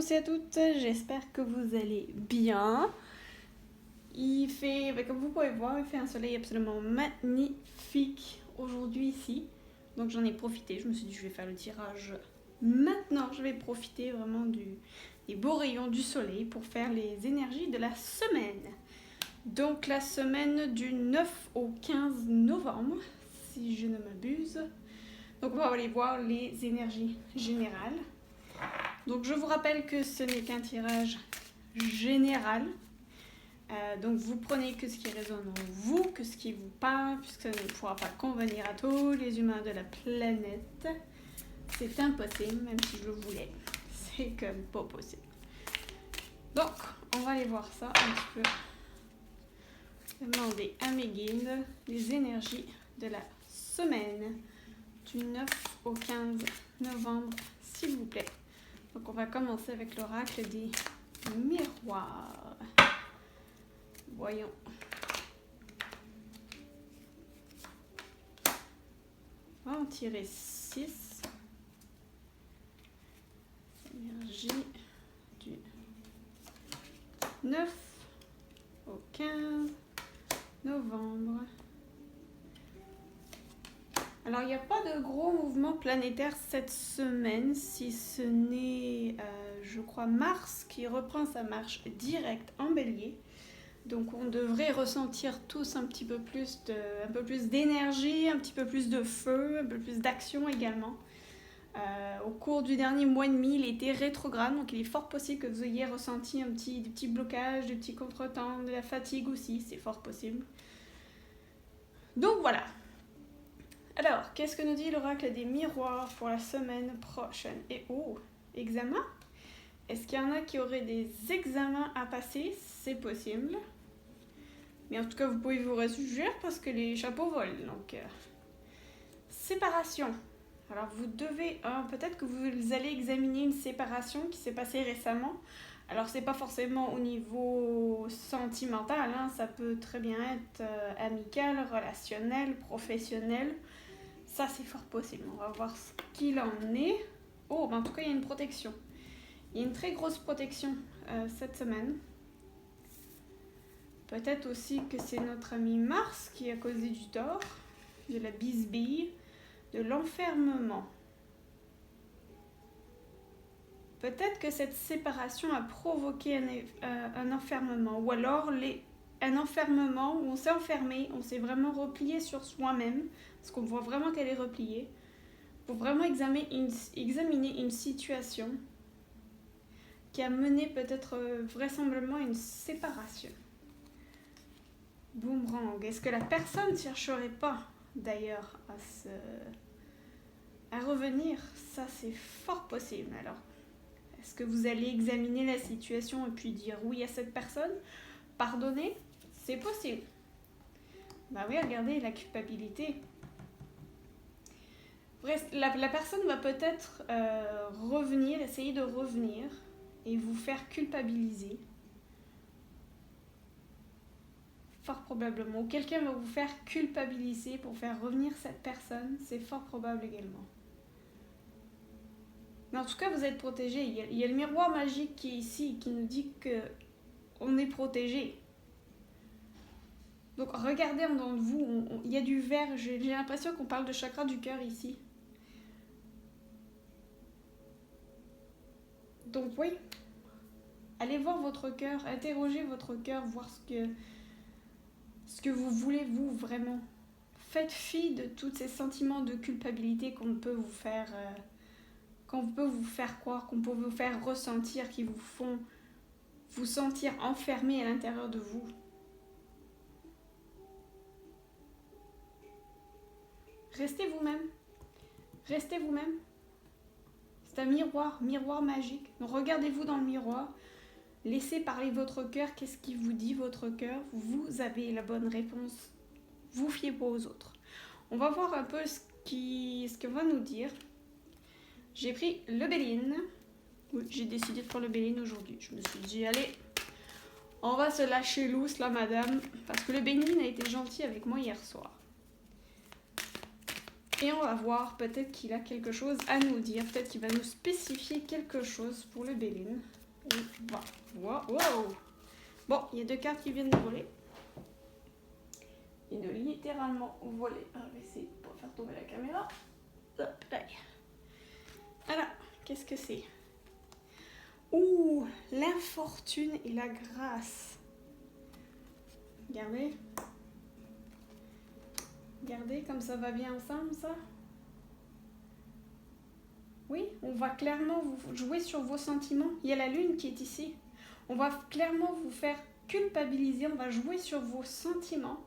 tous et à toutes, j'espère que vous allez bien. Il fait, comme vous pouvez voir, il fait un soleil absolument magnifique aujourd'hui ici. Donc j'en ai profité, je me suis dit je vais faire le tirage maintenant. Je vais profiter vraiment des beaux rayons du soleil pour faire les énergies de la semaine. Donc la semaine du 9 au 15 novembre, si je ne m'abuse. Donc on va aller voir les énergies générales. Donc je vous rappelle que ce n'est qu'un tirage général. Donc vous prenez que ce qui résonne en vous, que ce qui vous parle, puisque ça ne pourra pas convenir à tous les humains de la planète. C'est impossible, même si je le voulais. C'est comme pas possible. Donc, on va aller voir ça un petit peu. Demander à mes guides les énergies de la semaine du 9 au 15 novembre, s'il vous plaît. Donc on va commencer avec l'oracle des miroirs. Voyons. On va en tirer 6. Énergie du 9 au 15 novembre. Alors, il n'y a pas de gros mouvement planétaire cette semaine, si ce n'est, je crois, Mars qui reprend sa marche directe en Bélier. Donc, on devrait ressentir tous un petit peu plus d'énergie, un petit peu plus de feu, un peu plus d'action également. Au cours du dernier mois et demi, il était rétrograde, donc il est fort possible que vous ayez ressenti des petits blocages, des petits contretemps, de la fatigue aussi, c'est fort possible. Donc, voilà. Alors, qu'est-ce que nous dit l'oracle des miroirs pour la semaine prochaine? Et examen? Est-ce qu'il y en a qui auraient des examens à passer? C'est possible. Mais en tout cas, vous pouvez vous réjouir parce que les chapeaux volent. Donc, séparation. Alors, vous devez... peut-être que vous allez examiner une séparation qui s'est passée récemment. Alors, c'est pas forcément au niveau sentimental. Ça peut très bien être amical, relationnel, professionnel. Ça, c'est fort possible. On va voir ce qu'il en est. En tout cas, il y a une protection. Il y a une très grosse protection cette semaine. Peut-être aussi que c'est notre ami Mars qui a causé du tort, de la bisbille, de l'enfermement. Peut-être que cette séparation a provoqué un enfermement, ou alors un enfermement où on s'est enfermé, on s'est vraiment replié sur soi-même, parce qu'on voit vraiment qu'elle est repliée, pour vraiment examiner une situation qui a mené peut-être vraisemblablement à une séparation. Boomerang. Est-ce que la personne ne chercherait pas d'ailleurs à revenir? Ça, c'est fort possible. Alors, est-ce que vous allez examiner la situation et puis dire oui à cette personne? Pardonner? C'est possible. Bah oui, regardez, la culpabilité. La personne va peut-être essayer de revenir et vous faire culpabiliser. Fort probablement. Ou quelqu'un va vous faire culpabiliser pour faire revenir cette personne. C'est fort probable également. Mais en tout cas, vous êtes protégé. Il y a le miroir magique qui est ici, qui nous dit qu'on est protégé. Donc regardez en dedans de vous, il y a du vert. J'ai l'impression qu'on parle de chakra du cœur ici. Donc oui, allez voir votre cœur, interrogez votre cœur, voir ce que vous voulez vous vraiment. Faites fi de tous ces sentiments de culpabilité qu'on peut vous faire croire, qu'on peut vous faire ressentir, qui vous font vous sentir enfermé à l'intérieur de vous. Restez vous-même. Restez vous-même. C'est un miroir magique. Donc regardez-vous dans le miroir. Laissez parler votre cœur. Qu'est-ce qui vous dit votre cœur? Vous avez la bonne réponse. Vous fiez pas aux autres. On va voir un peu ce qu'on va nous dire. J'ai pris le Béline. Oui, j'ai décidé de prendre le Béline aujourd'hui. Je me suis dit, allez, on va se lâcher loose là, madame. Parce que le Béline a été gentil avec moi hier soir. Et on va voir, peut-être qu'il a quelque chose à nous dire. Peut-être qu'il va nous spécifier quelque chose pour le Béline. On va voir. Wow! Bon, il y a 2 cartes qui viennent de voler. Et de littéralement voler. On va essayer de pas faire tomber la caméra. Hop, là. Alors, qu'est-ce que c'est? Ouh, l'infortune et la grâce. Regardez. Regardez comme ça va bien ensemble, ça. Oui, on va clairement vous jouer sur vos sentiments. Il y a la lune qui est ici. On va clairement vous faire culpabiliser. On va jouer sur vos sentiments.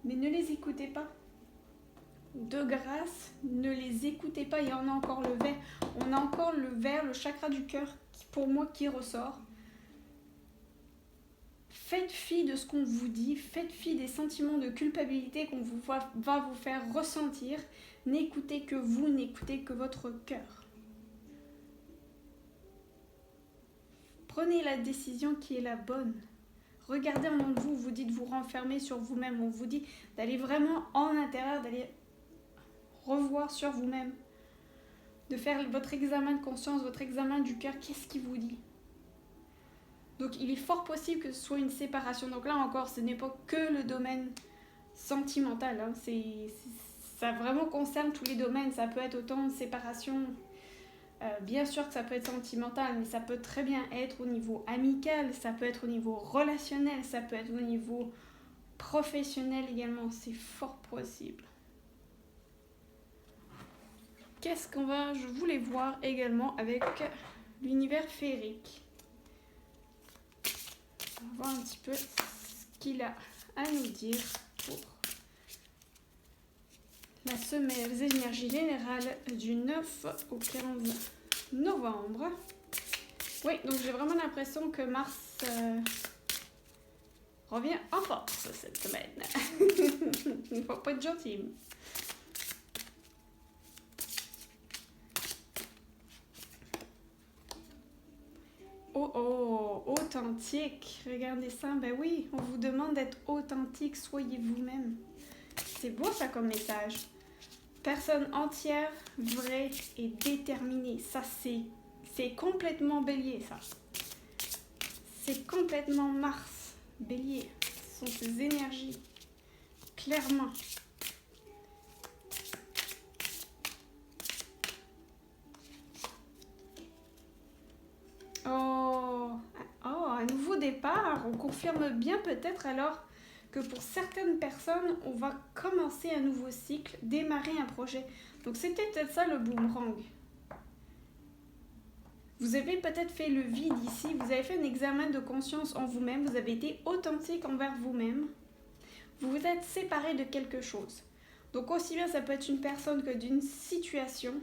Mais ne les écoutez pas. De grâce, ne les écoutez pas. Il y en a encore le vert. On a encore le vert, le chakra du cœur, pour moi, qui ressort. Faites fi de ce qu'on vous dit. Faites fi des sentiments de culpabilité qu'on va vous faire ressentir. N'écoutez que vous, n'écoutez que votre cœur. Prenez la décision qui est la bonne. Regardez en vous, vous dites vous renfermer sur vous-même. On vous dit d'aller vraiment en intérieur, d'aller revoir sur vous-même. De faire votre examen de conscience, votre examen du cœur. Qu'est-ce qui vous dit? Donc il est fort possible que ce soit une séparation. Donc là encore, ce n'est pas que le domaine sentimental. Hein. Ça vraiment concerne tous les domaines. Ça peut être autant de séparation. Bien sûr que ça peut être sentimental, mais ça peut très bien être au niveau amical, ça peut être au niveau relationnel, ça peut être au niveau professionnel également. C'est fort possible. Qu'est-ce je voulais voir également avec l'univers féerique. On va voir un petit peu ce qu'il a à nous dire pour la semaine, les énergies générales du 9 au 15 novembre. Oui, donc j'ai vraiment l'impression que Mars revient en force cette semaine. Il ne faut pas être gentil. Oh, authentique. Regardez ça. Ben oui, on vous demande d'être authentique. Soyez vous-même. C'est beau ça comme message. Personne entière, vraie et déterminée. Ça, c'est complètement bélier, ça. C'est complètement Mars, bélier. Ce sont ces énergies. Clairement. Un nouveau départ. On confirme bien peut-être alors que pour certaines personnes, on va commencer un nouveau cycle, démarrer un projet. Donc c'était peut-être ça le boomerang. Vous avez peut-être fait le vide ici, vous avez fait un examen de conscience en vous-même, vous avez été authentique envers vous-même. Vous vous êtes séparé de quelque chose. Donc aussi bien ça peut être une personne que d'une situation.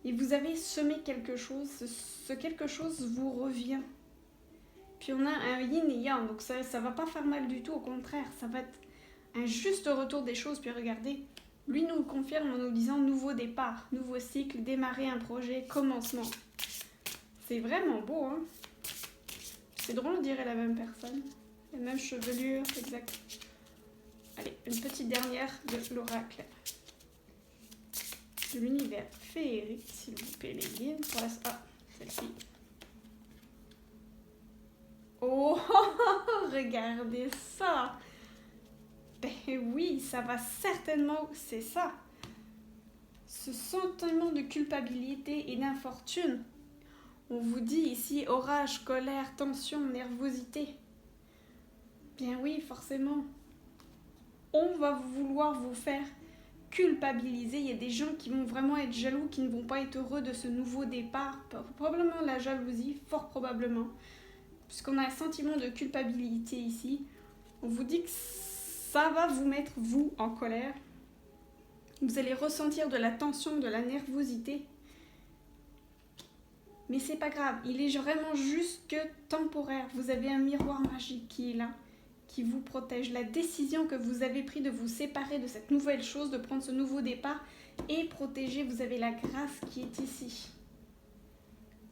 Et vous avez semé quelque chose, ce quelque chose vous revient. Puis on a un yin et yang, donc ça va pas faire mal du tout, au contraire, ça va être un juste retour des choses. Puis regardez, lui nous confirme en nous disant nouveau départ, nouveau cycle, démarrer un projet, commencement. C'est vraiment beau, hein. C'est drôle, on dirait la même personne, la même chevelure, exact. Allez, une petite dernière de l'oracle de l'univers féerique, s'il vous plaît, les guides. Ah, celle-ci. Oh, regardez ça. Ben oui, ça va certainement, c'est ça. Ce sentiment de culpabilité et d'infortune. On vous dit ici orage, colère, tension, nervosité. Bien oui, forcément. On va vouloir vous faire culpabiliser. Il y a des gens qui vont vraiment être jaloux, qui ne vont pas être heureux de ce nouveau départ. Probablement la jalousie, fort probablement. Puisqu'on a un sentiment de culpabilité ici. On vous dit que ça va vous mettre, vous, en colère. Vous allez ressentir de la tension, de la nervosité. Mais c'est pas grave, il est vraiment juste que temporaire. Vous avez un miroir magique qui est là, qui vous protège. La décision que vous avez prise de vous séparer de cette nouvelle chose, de prendre ce nouveau départ, est protégée. Vous avez la grâce qui est ici.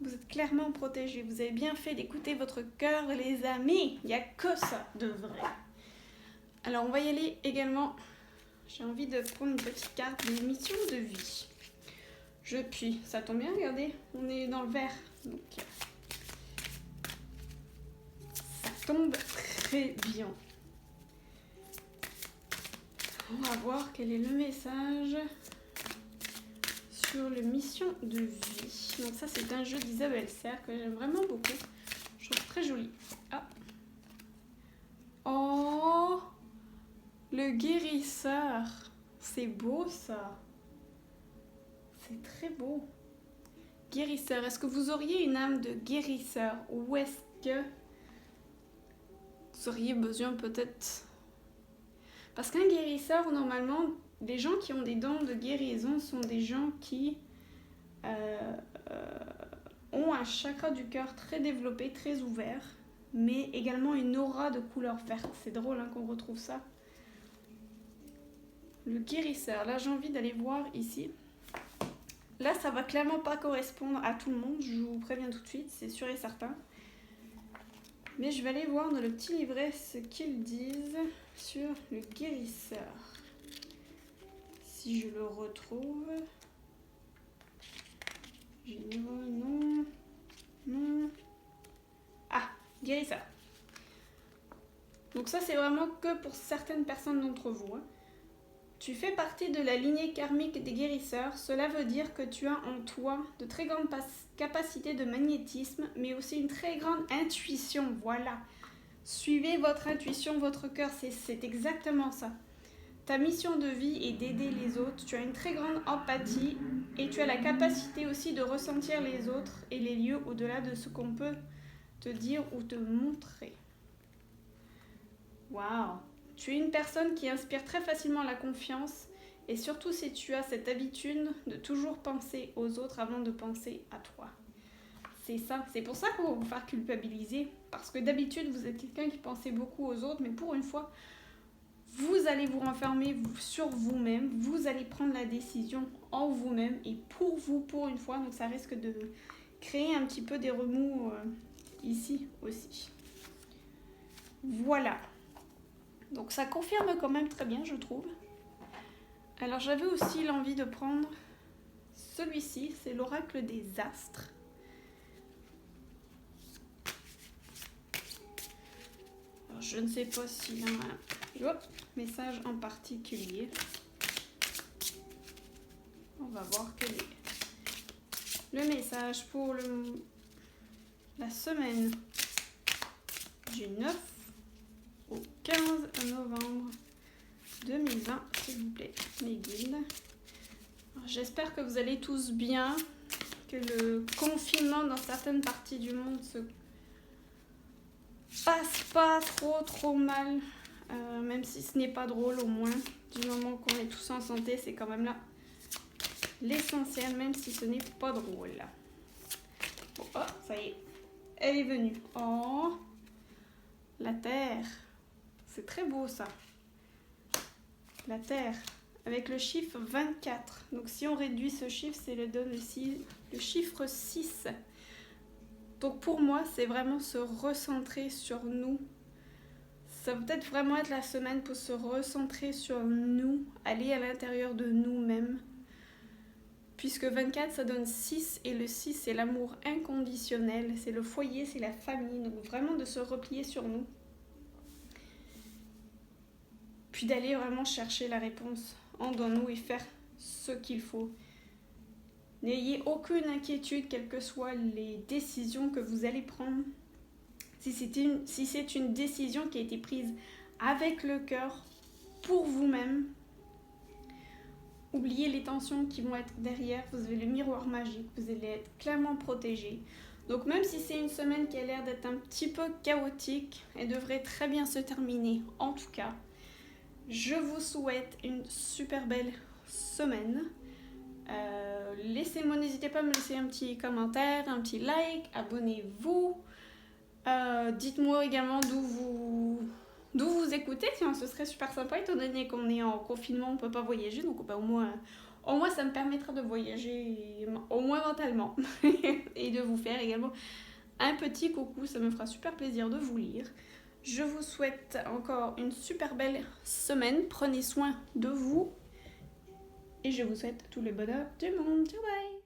Vous êtes clairement protégés. Vous avez bien fait d'écouter votre cœur, les amis. Il n'y a que ça de vrai. Alors, on va y aller également. J'ai envie de prendre une petite carte des missions de vie. Je puis. Ça tombe bien, regardez. On est dans le vert. Donc, ça tombe très bien. On va voir quel est le message sur les missions de vie. Donc ça, c'est un jeu d'Isabelle Serre que j'aime vraiment beaucoup. Je trouve très joli. Ah. Oh, le guérisseur. C'est beau, ça. C'est très beau. Guérisseur. Est-ce que vous auriez une âme de guérisseur? Ou est-ce que vous auriez besoin peut-être... Parce qu'un guérisseur, normalement, les gens qui ont des dons de guérison sont des gens qui ont un chakra du cœur très développé, très ouvert, mais également une aura de couleur verte. C'est drôle hein, qu'on retrouve ça. Le guérisseur, là j'ai envie d'aller voir ici. Là ça va clairement pas correspondre à tout le monde, je vous préviens tout de suite, c'est sûr et certain. Mais je vais aller voir dans le petit livret ce qu'ils disent sur le guérisseur. Si je le retrouve... Non. Ah, guérisseur. Donc ça c'est vraiment que pour certaines personnes d'entre vous. Hein. Tu fais partie de la lignée karmique des guérisseurs. Cela veut dire que tu as en toi de très grandes capacités de magnétisme, mais aussi une très grande intuition. Voilà. Suivez votre intuition, votre cœur, c'est exactement ça. Ta mission de vie est d'aider les autres. Tu as une très grande empathie et tu as la capacité aussi de ressentir les autres et les lieux au-delà de ce qu'on peut te dire ou te montrer. Waouh! Tu es une personne qui inspire très facilement la confiance et surtout si tu as cette habitude de toujours penser aux autres avant de penser à toi. C'est ça. C'est pour ça qu'on va vous faire culpabiliser parce que d'habitude vous êtes quelqu'un qui pensait beaucoup aux autres mais pour une fois vous allez vous renfermer sur vous-même, vous allez prendre la décision en vous-même et pour vous, pour une fois. Donc ça risque de créer un petit peu des remous ici aussi. Voilà. Donc ça confirme quand même très bien, je trouve. Alors j'avais aussi l'envie de prendre celui-ci, c'est l'oracle des astres. Alors, je ne sais pas s'il y a un message en particulier. On va voir quel est le message pour la semaine du 9 au 15 novembre 2020, s'il vous plaît, mes guides. J'espère que vous allez tous bien, que le confinement dans certaines parties du monde se passe pas trop mal, même si ce n'est pas drôle au moins, du moment qu'on est tous en santé, c'est quand même là l'essentiel, même si ce n'est pas drôle. Bon, oh, ça y est, elle est venue. Oh, la Terre, c'est très beau ça. La Terre, avec le chiffre 24. Donc si on réduit ce chiffre, c'est le chiffre 6. Donc pour moi, c'est vraiment se recentrer sur nous. Ça va peut-être vraiment être la semaine pour se recentrer sur nous, aller à l'intérieur de nous-mêmes. Puisque 24, ça donne 6 et le 6, c'est l'amour inconditionnel, c'est le foyer, c'est la famille. Donc vraiment de se replier sur nous. Puis d'aller vraiment chercher la réponse en dans nous et faire ce qu'il faut. N'ayez aucune inquiétude, quelles que soient les décisions que vous allez prendre. Si c'est une décision qui a été prise avec le cœur, pour vous-même, oubliez les tensions qui vont être derrière. Vous avez le miroir magique, vous allez être clairement protégé. Donc même si c'est une semaine qui a l'air d'être un petit peu chaotique, elle devrait très bien se terminer. En tout cas, je vous souhaite une super belle semaine. N'hésitez pas à me laisser un petit commentaire, un petit like, abonnez-vous. Dites-moi également d'où vous écoutez, tiens, ce serait super sympa étant donné qu'on est en confinement, on ne peut pas voyager, donc au moins Au moins, ça me permettra de voyager, au moins mentalement, et de vous faire également un petit coucou. Ça me fera super plaisir de vous lire. Je vous souhaite encore une super belle semaine. Prenez soin de vous. Et je vous souhaite tout le bonheur du monde. Ciao, bye!